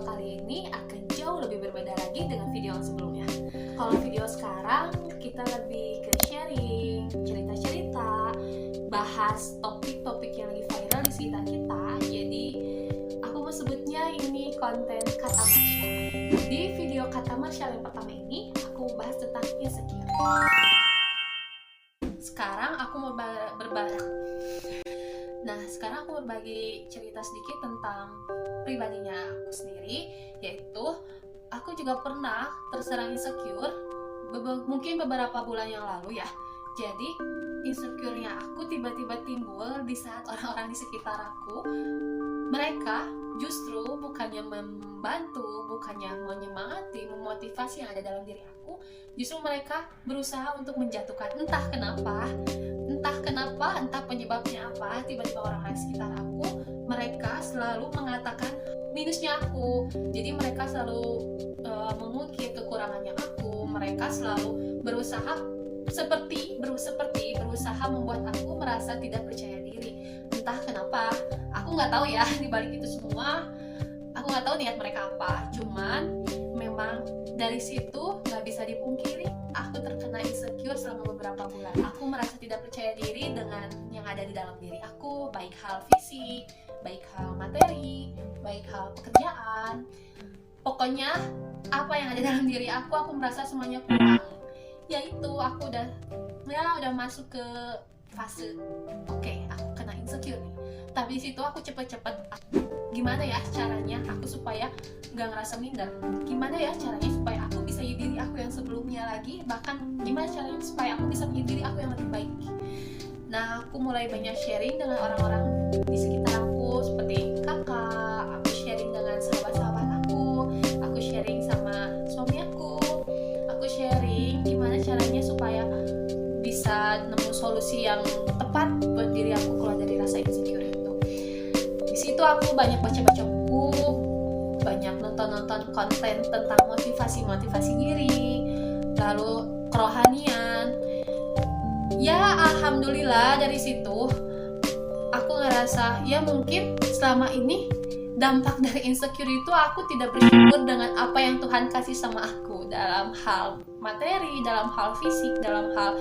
kali ini akan jauh lebih berbeda lagi dengan video yang sebelumnya. Kalau video sekarang kita lebih ke sharing, cerita-cerita, bahas topik-topik yang lagi viral di sekitar kita. Jadi aku mau sebutnya ini konten kata Marsha. Di video kata Marsha yang pertama ini aku bahas tentang insecure. Sekarang aku mau sekarang aku berbagi cerita sedikit tentang pribadinya aku sendiri, yaitu aku juga pernah terserang insecure mungkin beberapa bulan yang lalu ya. Jadi insecure-nya aku tiba-tiba timbul di saat orang-orang di sekitar aku, mereka justru bukannya membantu, bukannya menyemangati, memotivasi yang ada dalam diri aku, justru mereka berusaha untuk menjatuhkan. Entah kenapa, entah penyebabnya apa, tiba-tiba orang-orang di sekitar aku, mereka selalu mengatakan minusnya aku. Jadi mereka selalu mengungkit kekurangannya aku, mereka selalu berusaha membuat aku merasa tidak percaya diri. Entah kenapa, aku nggak tahu ya di balik itu semua, aku nggak tahu niat mereka apa. Cuman memang dari situ nggak bisa dipungkiri, aku terkena insecure selama beberapa bulan. Aku merasa tidak percaya diri dengan yang ada di dalam diri aku, baik hal fisik, baik hal materi, baik hal pekerjaan. Pokoknya apa yang ada dalam diri aku merasa semuanya kurang. Yaitu aku udah masuk ke fase oke, aku kena insecure nih. Tapi di situ aku cepet-cepet gimana ya caranya aku supaya nggak ngerasa minder, gimana ya caranya supaya aku bisa jadi diri aku yang sebelumnya lagi, bahkan gimana caranya supaya aku bisa menjadi diri aku yang lebih baik. Nah, aku mulai banyak sharing dengan orang-orang di sekitar aku, seperti kakak, aku sharing dengan sahabat-sahabat aku sharing sama suami aku sharing gimana caranya supaya bisa nemu solusi yang tepat buat diri aku keluar dari rasa insecure itu. Di situ aku banyak baca-baca buku, banyak nonton konten tentang motivasi diri, lalu kerohanian. Ya alhamdulillah dari situ aku ngerasa ya mungkin selama ini dampak dari insecure itu aku tidak bersyukur dengan apa yang Tuhan kasih sama aku dalam hal materi, dalam hal fisik, dalam hal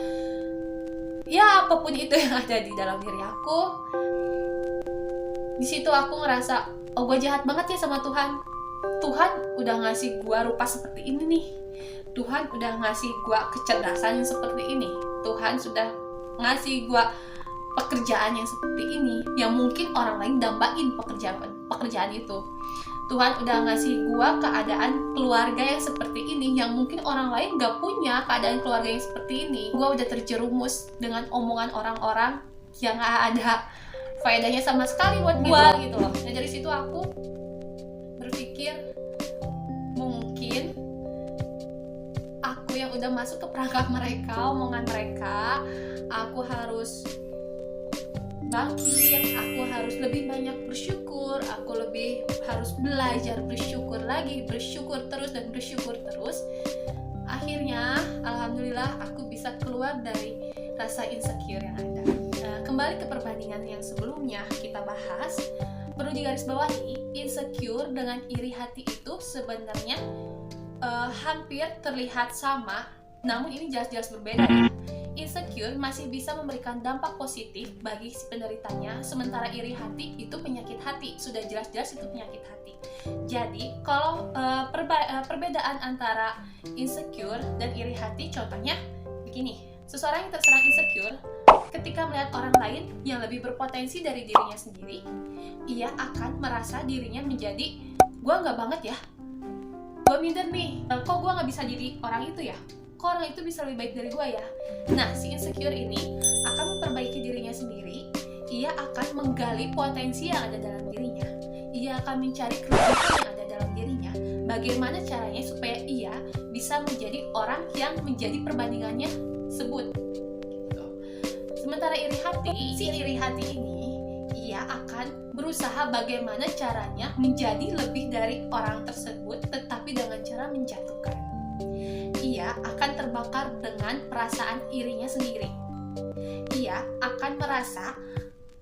ya apapun itu yang ada di dalam diri aku. Di situ aku ngerasa, oh gue jahat banget ya sama Tuhan. Tuhan udah ngasih gue rupa seperti ini nih. Tuhan udah ngasih gue kecerdasan yang seperti ini. Tuhan sudah ngasih gue pekerjaan yang seperti ini, yang mungkin orang lain dambain pekerjaan itu. Tuhan udah ngasih gua keadaan keluarga yang seperti ini, yang mungkin orang lain gak punya keadaan keluarga yang seperti ini. Gua udah terjerumus dengan omongan orang-orang yang gak ada faedahnya sama sekali buat gua gitu loh. Nah dari situ aku berpikir mungkin aku yang udah masuk ke perangkap mereka, omongan mereka, aku harus bangkit, aku harus lebih banyak bersyukur, aku lebih harus belajar bersyukur lagi, bersyukur terus. Akhirnya alhamdulillah aku bisa keluar dari rasa insecure yang ada. Nah, kembali ke perbandingan yang sebelumnya kita bahas, perlu digarisbawahi, insecure dengan iri hati itu sebenarnya hampir terlihat sama, namun ini jelas-jelas berbeda ya. Insecure masih bisa memberikan dampak positif bagi si penderitanya, sementara iri hati itu penyakit hati, sudah jelas-jelas itu penyakit hati. Jadi kalau perbedaan antara insecure dan iri hati, contohnya begini, seseorang yang terserang insecure ketika melihat orang lain yang lebih berpotensi dari dirinya sendiri, ia akan merasa dirinya menjadi, gua nggak banget ya, gua minder nih, kok gua nggak bisa jadi orang itu ya, kok orang itu bisa lebih baik dari gue ya. Nah, si insecure ini akan memperbaiki dirinya sendiri. Ia akan menggali potensi yang ada dalam dirinya. Ia akan mencari kelebihan yang ada dalam dirinya. Bagaimana caranya supaya ia bisa menjadi orang yang menjadi perbandingannya sebut. Sementara iri hati ini, ia akan berusaha bagaimana caranya menjadi lebih dari orang tersebut, tetapi dengan cara menjatuhkan. Ia akan terbakar dengan perasaan irinya sendiri. Ia akan merasa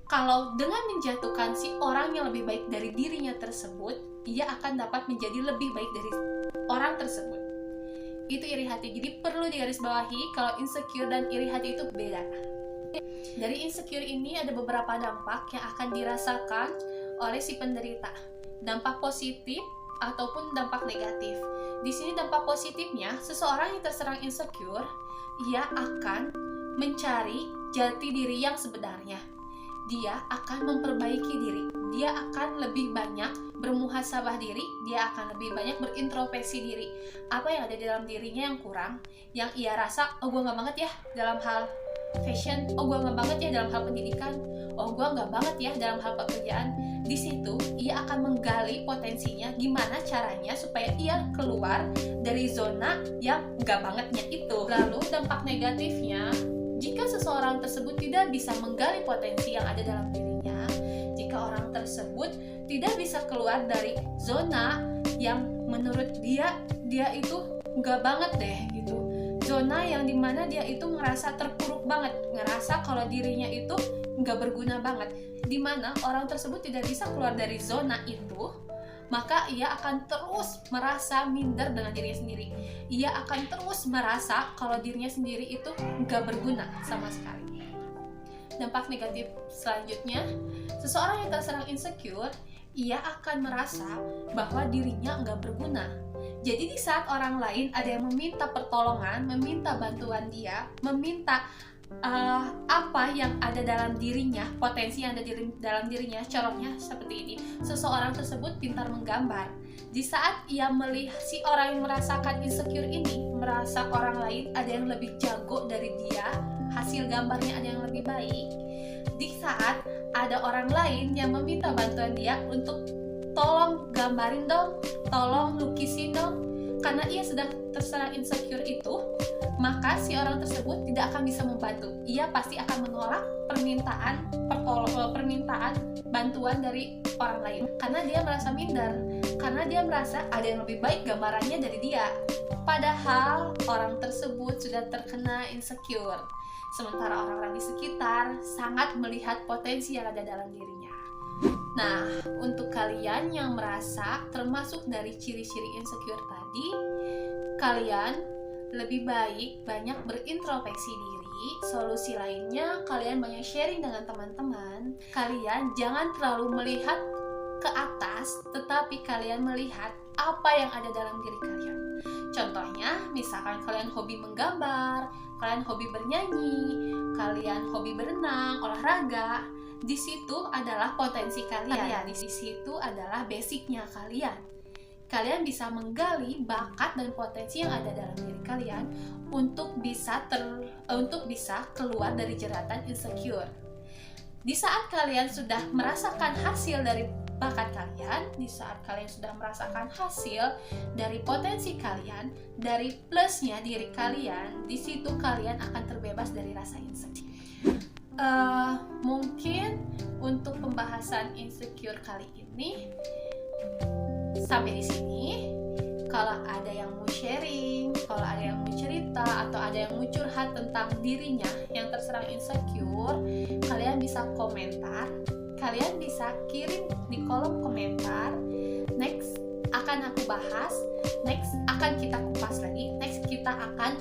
kalau dengan menjatuhkan si orang yang lebih baik dari dirinya tersebut, ia akan dapat menjadi lebih baik dari orang tersebut. Itu iri hati. Jadi perlu digarisbawahi kalau insecure dan iri hati itu beda. Dari insecure ini ada beberapa dampak yang akan dirasakan oleh si penderita. Dampak positif ataupun dampak negatif. Di sini dampak positifnya, seseorang yang terserang insecure, ia akan mencari jati diri yang sebenarnya. Dia akan memperbaiki diri, dia akan lebih banyak bermuhasabah diri, dia akan lebih banyak berintrospeksi diri. Apa yang ada di dalam dirinya yang kurang, yang ia rasa, oh gue gak banget ya dalam hal fashion, oh gue gak banget ya dalam hal pendidikan, oh gue gak banget ya dalam hal pekerjaan. Di situ ia akan menggali potensinya, gimana caranya supaya ia keluar dari zona yang gak bangetnya itu. Lalu dampak negatifnya, jika seseorang tersebut tidak bisa menggali potensi yang ada dalam dirinya, jika orang tersebut tidak bisa keluar dari zona yang menurut dia itu nggak banget deh gitu, zona yang dimana dia itu ngerasa terpuruk banget, ngerasa kalau dirinya itu nggak berguna banget, dimana orang tersebut tidak bisa keluar dari zona itu, maka ia akan terus merasa minder dengan dirinya sendiri. Ia akan terus merasa kalau dirinya sendiri itu nggak berguna sama sekali. Dampak negatif selanjutnya, seseorang yang terserang insecure, ia akan merasa bahwa dirinya nggak berguna. Jadi di saat orang lain ada yang meminta pertolongan, meminta bantuan dia, meminta apa yang ada dalam dirinya, potensi yang ada di dalam dirinya. Contohnya seperti ini, seseorang tersebut pintar menggambar. Di saat ia melihat si orang yang merasakan insecure ini, merasa orang lain ada yang lebih jago dari dia, hasil gambarnya ada yang lebih baik. Di saat ada orang lain yang meminta bantuan dia untuk tolong gambarin dong, tolong lukisin dong, karena ia sedang terserang insecure itu, maka si orang tersebut tidak akan bisa membantu. Ia pasti akan menolak permintaan bantuan dari orang lain karena dia merasa minder, karena dia merasa ada yang lebih baik gambarannya dari dia. Padahal orang tersebut sudah terkena insecure, sementara orang-orang di sekitar sangat melihat potensi yang ada dalam dirinya. Nah, untuk kalian yang merasa termasuk dari ciri-ciri insecure tadi, kalian lebih baik banyak berintrospeksi diri. Solusi lainnya, kalian banyak sharing dengan teman-teman. Kalian jangan terlalu melihat ke atas, tetapi kalian melihat apa yang ada dalam diri kalian. Contohnya, misalkan kalian hobi menggambar, kalian hobi bernyanyi, kalian hobi berenang, olahraga. Di situ adalah potensi kalian, di situ adalah basicnya kalian. Kalian bisa menggali bakat dan potensi yang ada dalam diri kalian untuk bisa keluar dari jeratan insecure. Di saat kalian sudah merasakan hasil dari bakat kalian, di saat kalian sudah merasakan hasil dari potensi kalian, dari plusnya diri kalian, di situ kalian akan terbebas dari rasa insecure. Mungkin untuk pembahasan insecure kali ini sampai di sini. Kalau ada yang mau sharing, kalau ada yang mau cerita, atau ada yang mau curhat tentang dirinya yang terserang insecure, kalian bisa komentar, kalian bisa kirim di kolom komentar. Next akan aku bahas, next akan kita kupas lagi, next kita akan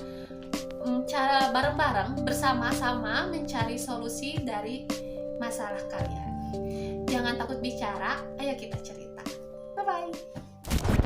cara bareng-bareng bersama-sama mencari solusi dari masalah kalian. Jangan takut bicara, ayo kita cerita. Bye-bye.